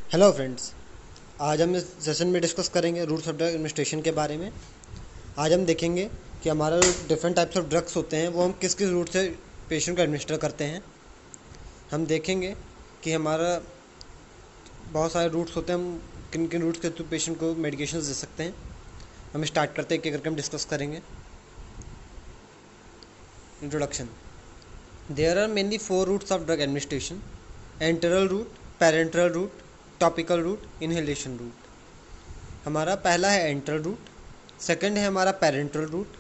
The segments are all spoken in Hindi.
Hello friends. आज हम इस सेशन में डिस्कस करेंगे रूट्स ऑफ ड्रग एडमिनिस्ट्रेशन के बारे में। आज हम देखेंगे कि हमारा डिफरेंट टाइप्स ऑफ ड्रग्स होते हैं वो हम किस किस रूट से पेशेंट को एडमिनिस्टर करते हैं। हम देखेंगे कि हमारा बहुत सारे रूट्स होते हैं, हम किन किन रूट्स के थ्रू पेशेंट को मेडिकेशन दे सकते हैं। हम स्टार्ट करते हैं, एक एक करके हम डिस्कस करेंगे। Introduction. There are mainly 4 routes of drug administration: enteral route, parenteral route, topical route, inhalation route. हमारा पहला है एंटरल रूट, सेकंड है हमारा पैरेंटल रूट,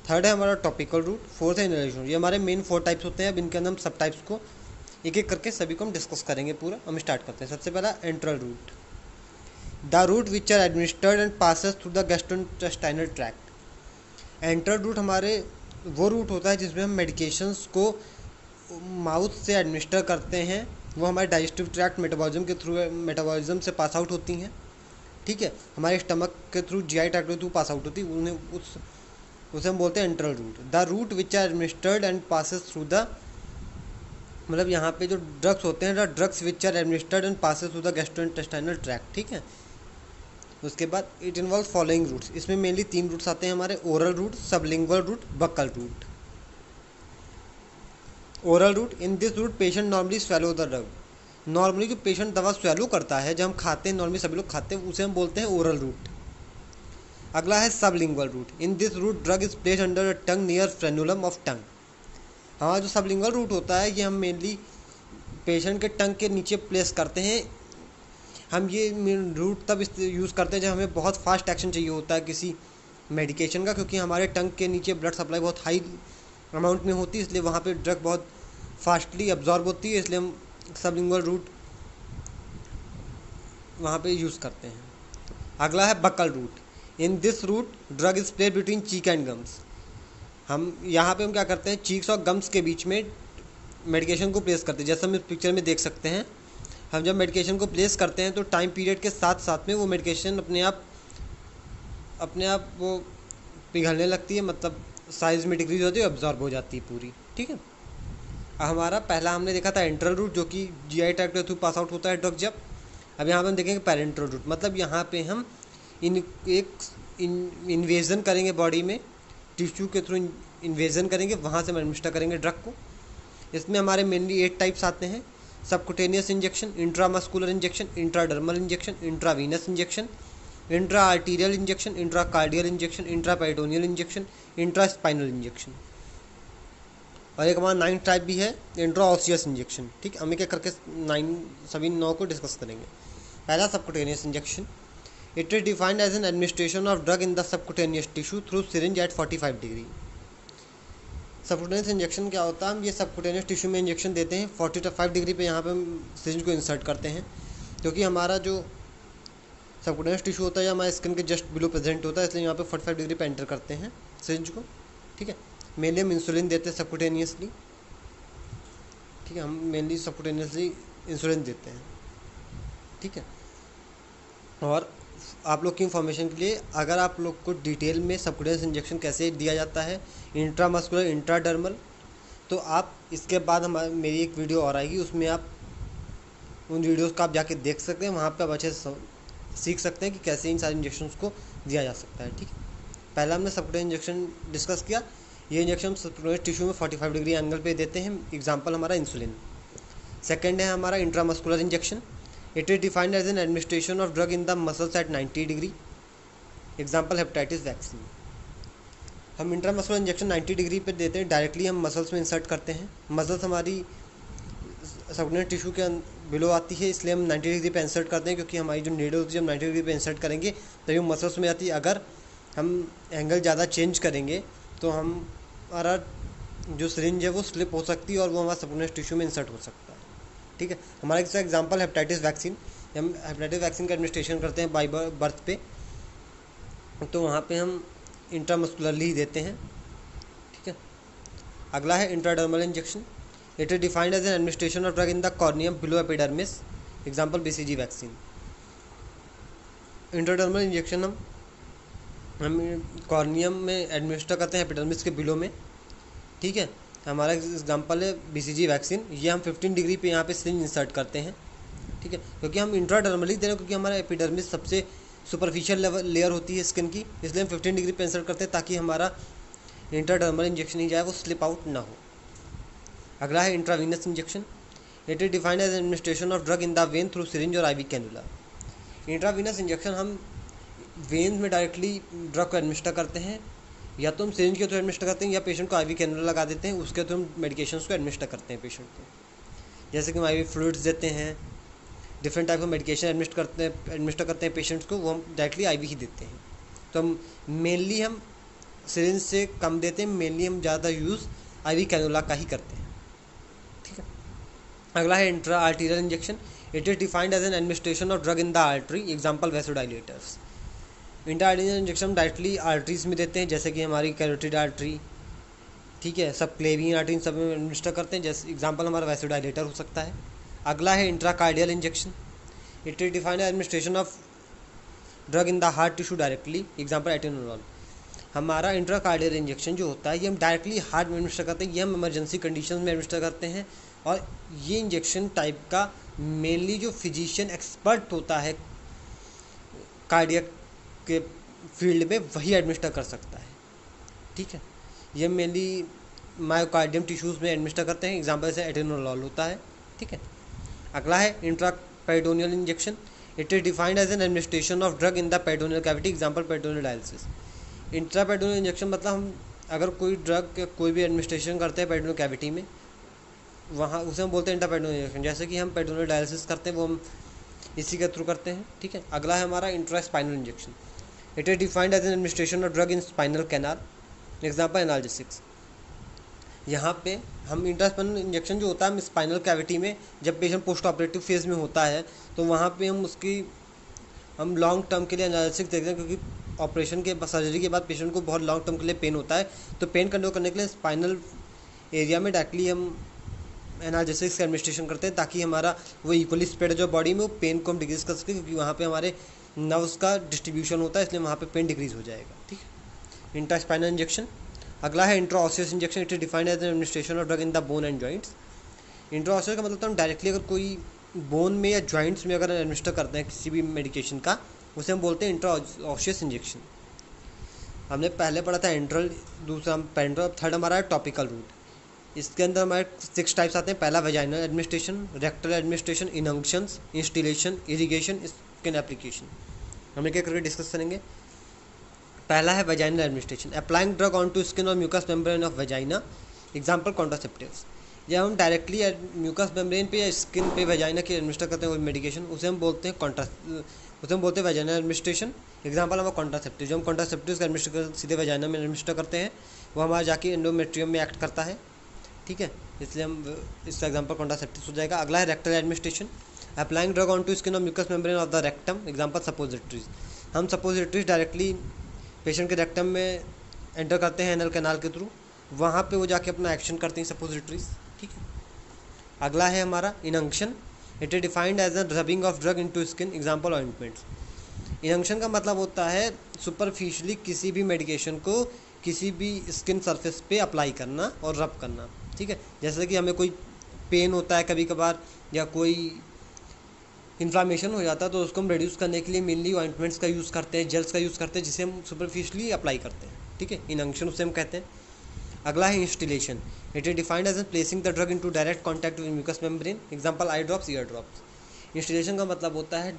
थर्ड है हमारा टॉपिकल रूट, फोर्थ है इनहेलेशन रूट। ये हमारे मेन 4 टाइप्स होते हैं। अब इनके अंदर हम सब टाइप्स को एक एक करके सभी को हम डिस्कस करेंगे पूरा। हम स्टार्ट करते हैं। सबसे पहला enteral route, the route which are administered and passes through the gastrointestinal tract. Enteral route हमारे वो रूट होता है जिसमें हम मेडिकेशंस को माउथ से एडमिनिस्टर करते हैं। वो हमारे डाइजेस्टिव ट्रैक्ट मेटाबॉलिज्म से पास आउट होती हैं। ठीक है, हमारे स्टमक के थ्रू, जीआई ट्रैक्ट के थ्रू पास आउट होती है। उन्हें उसे हम बोलते हैं enteral route. The route which are administered and passes through the, मतलब यहाँ पे जो ड्रग्स होते हैं, the drugs which are administered and passes through the gastrointestinal tract. ठीक है, उसके बाद इट इन्वॉल्व फॉलोइंग रूट्स। इसमें मेनली 3 रूट्स आते हैं हमारे: oral route, sublingual route, buccal route. Oral root, in this route patient normally swallow the drug. Normally जो पेशेंट दवा स्वेलो करता है, जब हम खाते हैं, नॉर्मली सभी लोग खाते हैं, उसे हम बोलते हैं ओरल रूट। अगला है sublingual route, in this route drug is placed under the tongue near frenulum of tongue. हमारा जो सबलिंगुअल रूट होता है, ये हम मेनली पेशेंट के टंग के नीचे प्लेस करते हैं। हम ये रूट तब यूज़ करते हैं जब हमें बहुत फास्ट एक्शन चाहिए होता है किसी मेडिकेशन का, क्योंकि हमारे टंग के नीचे ब्लड सप्लाई बहुत हाई अमाउंट में होती है, इसलिए वहाँ पे ड्रग बहुत फास्टली अब्जॉर्ब होती है, इसलिए हम सबलिंगुअल रूट वहाँ पे यूज़ करते हैं। अगला है buccal route, in this route drug is placed between cheek and gums. हम यहाँ पे हम क्या करते हैं, चीक्स और गम्स के बीच में मेडिकेशन को प्लेस करते हैं। जैसा हम इस पिक्चर में देख सकते हैं, हम जब मेडिकेशन को प्लेस करते हैं तो टाइम पीरियड के साथ साथ में वो मेडिकेशन अपने आप वो पिघलने लगती है, मतलब साइज़ में डिक्रीज होती है, अब्जॉर्ब हो जाती है पूरी। ठीक है, हमारा पहला हमने देखा था एंट्रल रूट, जो कि जीआई ट्रैक्ट के थ्रू पास आउट होता है ड्रग जब। अब यहाँ पे हम देखेंगे पैरेंटल रूट, मतलब यहाँ पे हम इन्वेजन करेंगे बॉडी में, टिश्यू के थ्रू इन्वेजन करेंगे, वहाँ से हम एडमिनिस्टर करेंगे ड्रग को। इसमें हमारे मेनली 8 टाइप्स आते हैं: subcutaneous injection, intramuscular injection, intradermal injection, intravenous injection, intra arterial injection, intracardial injection, intraperitoneal injection, intraspinal injection. और एक हमारा 9 टाइप भी है, इंट्राऑसियस इंजेक्शन। ठीक है, हम एक एक करके सभी 9 को डिस्कस करेंगे। पहला subcutaneous injection, it is defined as an administration of drug in the subcutaneous tissue through syringe at 45 degree. Subcutaneous injection क्या होता है, हम ये सबकुटेनियस टिश्यू में इंजेक्शन देते हैं 45 डिग्री पे। यहाँ पे हम सिरिंज को इंसर्ट करते हैं, क्योंकि हमारा जो सबकुटेनियस टिश्यू होता है हमारे स्किन के जस्ट बिलो प्रेजेंट होता है, इसलिए यहाँ पे 45 डिग्री पे एंटर करते हैं सिरिंज को। ठीक है, मेनली हम इंसुलिन देते हैं सबकुटेनियसली। ठीक है, हम मेनली सबकुटेनियसली इंसुलिन देते हैं। ठीक है, और आप लोग की इन्फॉर्मेशन के लिए, अगर आप लोग को डिटेल में सबकुटेनियस इंजेक्शन कैसे दिया जाता है, इंट्रामस्कुलर, इंट्राडर्मल, तो आप इसके बाद मेरी एक वीडियो और आएगी, उसमें आप उन वीडियोस को आप जाके देख सकते हैं। वहाँ पे आप अच्छे से सीख सकते हैं कि कैसे इन सारे इंजेक्शंस को दिया जा सकता है। ठीक है, पहला हमने सबकुटेनियस इंजेक्शन डिस्कस किया। ये इंजेक्शन सबकुटेनियस टिश्यू में 45 डिग्री एंगल पे देते हैं। एग्जांपल हमारा इंसुलिन। सेकंड है हमारा intramuscular injection, it is defined as an administration of drug in the muscles at 90 degree. Example hepatitis vaccine. हम इंट्रामस्कुलर इंजेक्शन 90 डिग्री पे देते हैं, डायरेक्टली हम मसल्स में इंसर्ट करते हैं। मसल्स हमारी सबकुटेनियस टिश्यू के बिलो आती है, इसलिए हम 90 डिग्री पे इंसर्ट करते हैं, क्योंकि हमारी जो नीडल होती है हम 90 डिग्री पे इंसर्ट करेंगे तभी वो मसल्स में आती है। अगर हम एंगल ज़्यादा चेंज करेंगे तो हमारा जो सिरिंज है वो स्लिप हो सकती है और वो हमारा सबकुटेनियस टिश्यू में इंसर्ट हो सकता है। ठीक है, हमारा एक एग्जांपल हेपेटाइटिस वैक्सीन। हम हेपेटाइटिस वैक्सीन का एडमिनिस्ट्रेशन करते हैं बाय बर्थ पे, तो वहाँ पे हम इंट्रामस्कुलरली ही देते हैं। ठीक है, अगला है intradermal injection, it is defined as an administration of drug in the corneum below epidermis. Example BCG vaccine. Intradermal injection हम कॉर्नियम में एडमिनिस्टर करते हैं, एपिडर्मिस के बिलो में। ठीक है, हमारा एग्जांपल है बीसीजी वैक्सीन। ये हम 15 डिग्री पे यहाँ पे सिरिंज इंसर्ट करते हैं। ठीक है, क्योंकि हम इंट्राडर्मली दे रहे हैं, क्योंकि हमारा एपिडर्मिस सबसे सुपरफिशियल लेयर होती है स्किन की, इसलिए हम 15 डिग्री पे इंसर्ट करते हैं ताकि हमारा इंट्राडर्मल इंजेक्शन ही जाए वो स्लिप आउट ना हो। अगला है intravenous injection. It is defined as administration of drug in the vein through syringe और आईवी कैनुला। इंट्रावीनस इंजेक्शन हम वेन में डायरेक्टली ड्रग को एडमिनिस्टर करते हैं, या तो हम सिरिंज के थ्रू एडमिनिस्टर करते हैं या पेशेंट को आईवी कैनुला लगा देते हैं, उसके थ्रू हम मेडिकेशंस को एडमिनिस्टर करते हैं पेशेंट को। जैसे कि हम आईवी फ्लूइड्स देते हैं, different type of medication administer करते हैं पेशेंट्स को, वो हम डायरेक्टली आईवी ही देते हैं। तो हम मेनली हम सिरिंज से कम देते हैं, मेनली हम ज़्यादा यूज़ आईवी कैनुला का ही करते हैं, ठीक है। अगला है intra arterial injection. It is defined as an administration of drug in the artery, example vasodilators. Intra arterial injection directly arteries में देते हैं, जैसे कि हमारी कैरोटिड आर्टरी, ठीक है, सब क्लेवियन आर्टरी, सब में एडमिनिस्टर करते हैं, जैसे एग्जाम्पल हमारा वैसोडाइलेटर हो सकता है। अगला है intracardial injection. It is defined administration of drug in the heart tissue directly, example atenolol. हमारा इंट्राकार्डियल इंजेक्शन जो होता है ये हम डायरेक्टली हार्ट में एडमिनिस्टर करते हैं, ये हम इमरजेंसी कंडीशन में एडमिनिस्टर करते हैं, और ये इंजेक्शन टाइप का मेनली जो फिजिशियन एक्सपर्ट होता है कार्डियक के फील्ड में वही एडमिनिस्टर कर सकता है, ठीक है। ये मेनली मायोकार्डियम टिश्यूज़ में एडमिनिस्टर करते हैं, एग्जाम्पल से एटेनोलॉल होता है, ठीक है। अगला है intraperitoneal injection. It is defined as an administration of drug in the peritoneal cavity, example peritoneal dialysis. Intraperitoneal injection मतलब हम अगर कोई ड्रग कोई भी एडमिनिस्ट्रेशन करते हैं पेरिटोनियल कैविटी में, वहाँ उसे हम बोलते हैं इंट्रापेरिटोनियल इंजेक्शन। जैसे कि हम पेरिटोनियल डायलिसिस करते हैं वो हम इसी के थ्रू करते हैं, ठीक है। अगला है हमारा intraspinal injection. It is defined as an administration of drug in spinal canal, example analgesics. यहाँ पे हम इंट्रास्पाइनल इंजेक्शन जो होता है हम स्पाइनल कैविटी में जब पेशेंट पोस्ट ऑपरेटिव फेज़ में होता है तो वहाँ पे हम लॉन्ग टर्म के लिए एनालिसिस देखते हैं, क्योंकि ऑपरेशन के सर्जरी के बाद पेशेंट को बहुत लॉन्ग टर्म के लिए पेन होता है, तो पेन कंट्रोल करने के लिए स्पाइनल एरिया में डायरेक्टली हम एनाल्जेसिक्स का एडमिनिस्ट्रेशन करते हैं, ताकि हमारा वो इक्वली स्प्रेड है जो बॉडी में, वो पेन को हम डिक्रीज़ कर सकें, क्योंकि वहाँ पे हमारे नर्व्स का डिस्ट्रीब्यूशन होता है, इसलिए वहाँ पे पेन डिक्रीज़ हो जाएगा, ठीक है। Intraspinal injection. अगला है intraosseous injection. It is defined as an administration of drug in the bone and joints. Intraosseous का मतलब तो हम डायरेक्टली अगर कोई बोन में या जॉइंट्स में अगर एडमिनिस्टर करते हैं किसी भी मेडिकेशन का, उसे हम बोलते हैं इंट्राऑसियस इंजेक्शन। हमने पहले पढ़ा था एंट्रल, दूसरा पेंट्रल, थर्ड हमारा है टॉपिकल रूट। इसके अंदर हमारे 6 टाइप्स आते हैं। पहला vaginal administration, rectal administration, inunctions, instillation, irrigation, skin application. हम एक एक करके डिस्कस करेंगे। पहला है vaginal administration. Applying drug on to skin और mucous membrane of vagina, example contraceptives. जब हम डायरेक्टली म्यूकस मेम्ब्रेन पे या स्किन पे वेजाइना की एडमिनिस्टर करते हैं कोई मेडिकेशन, उसे हम बोलते हैं वेजाइनल एडमिनिस्ट्रेशन, एग्जाम्पल हमारा कॉन्ट्रासेप्टिव। जब हम कॉन्ट्रासेप्टिव का एडमिनिस्टर सीधे वेजाइना में एडमिनिस्टर करते हैं, वो हमारा जाके एंडोमेट्रियम में एक्ट करता है, ठीक है, इसलिए हम इसका एग्जाम्पल कॉन्ट्रासेप्टिव हो जाएगा। अगला है rectal administration. Applying drug on to skin और mucous membrane of the rectum, example suppositories. हम सपोजिटरीज डायरेक्टली पेशेंट के रेक्टम में एंटर करते हैं एनल कैनाल के थ्रू, वहाँ पे वो जाके अपना एक्शन करते हैं सपोजिटरीज, ठीक है। अगला है हमारा inunction. It is defined as a rubbing of drug into skin, example ointments. Inunction का मतलब होता है सुपरफिशियली किसी भी मेडिकेशन को किसी भी स्किन सरफेस पे अप्लाई करना और रब करना, ठीक है। जैसे कि हमें कोई पेन होता है कभी कभार या कोई इन्फ्लामेशन हो जाता है, तो उसको हम रिड्यूस करने के लिए मेनली ऑइंटमेंट्स का यूज़ करते हैं, जेल्स का यूज़ करते हैं, जिसे हम सुपरफिशियली अप्लाई करते हैं, ठीक है। इनंक्शन उसे हम कहते हैं। अगला है instillation. It is defined as placing the drug into direct contact with mucous membrane, example eye drops, ear drops. Instillation का मतलब होता है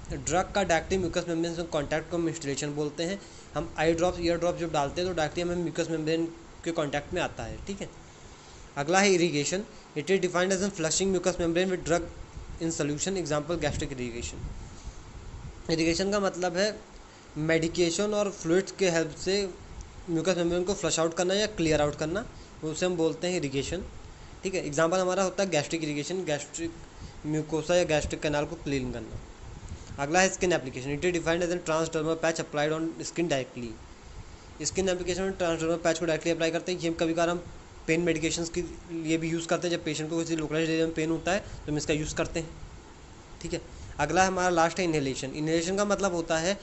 ड्रग का डायरेक्टली म्यूकस मेम्ब्रेन से कॉन्टैक्ट को हम इंस्टिलेशन बोलते हैं। हम आई ड्रॉप्स, ईयर ड्रॉप्स जब डालते हैं तो डायरेक्टली हमें म्यूकस मेम्ब्रेन के कॉन्टैक्ट में आता है, ठीक है। अगला है irrigation. It is defined as flushing mucous membrane with drug in solution, example gastric irrigation. Irrigation का मतलब है मेडिकेशन और फ्लूइड्स के हेल्प से म्यूकस मेम्ब्रेन को फ्लश आउट करना या क्लियर आउट करना, उसे हम बोलते हैं इरीगेशन, ठीक है। एग्जाम्पल हमारा होता है गैस्ट्रिक इरीगेशन, गैस्ट्रिक म्यूकोसा या गैस्ट्रिक कैनाल को क्लीन करना। अगला है skin application. It is defined as an transdermal patch applied on skin directly. Skin application में ट्रांसडर्मल पैच को डायरेक्टली अप्लाई करते हैं। ये कभी कभार हम पेन मेडिकेशंस के लिए भी यूज़ करते हैं, जब पेशेंट को किसी लोकलाइज्ड एरिया में पेन होता है तो हम इसका यूज़ करते हैं, ठीक है। अगला हमारा लास्ट है इनहेलेशन। इनहेलेशन का मतलब होता है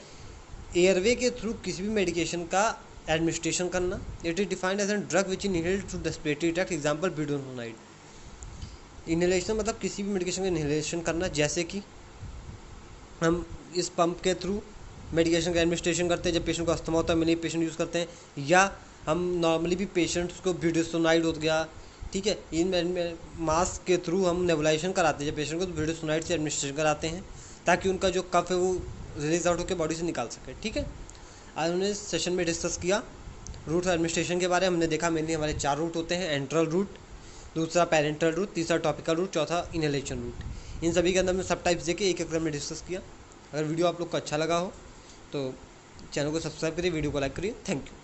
एयरवे के थ्रू किसी भी मेडिकेशन का एडमिनिस्ट्रेशन करना। It is defined as an drug which inhaled through respiratory tract, example butanolide. Inhalation मतलब किसी भी मेडिकेशन का इनहेलेशन करना, जैसे कि हम इस पंप के थ्रू मेडिकेशन का एडमिनिस्ट्रेशन करते हैं जब पेशेंट को अस्थमा होता है, मैंने पेशेंट यूज़ करते हैं, या हम नॉर्मली भी पेशेंट्स को ब्यूटासोनाइड हो गया, ठीक है, इन मास्क के थ्रू हम नेबुलाइजेशन कराते हैं जब पेशेंट को, तो ब्यूटासोनाइड से एडमिनिस्ट्रेशन कराते हैं ताकि उनका जो कफ है वो रिलीज आउट होकर बॉडी से निकाल सके। ठीक है, आज हमने सेशन में डिस्कस किया रूट एडमिनिस्ट्रेशन के बारे में। हमने देखा मेनली हमारे 4 रूट होते हैं, एंट्रल रूट, दूसरा पेरेंटल रूट, तीसरा टॉपिकल रूट, चौथा इनहेलेशन रूट। इन सभी के अंदर हमने सब टाइप्स देखे, एक एक में डिस्कस किया। अगर वीडियो आप लोग को अच्छा लगा हो तो चैनल को सब्सक्राइब करिए, वीडियो को लाइक करिए। Thank you.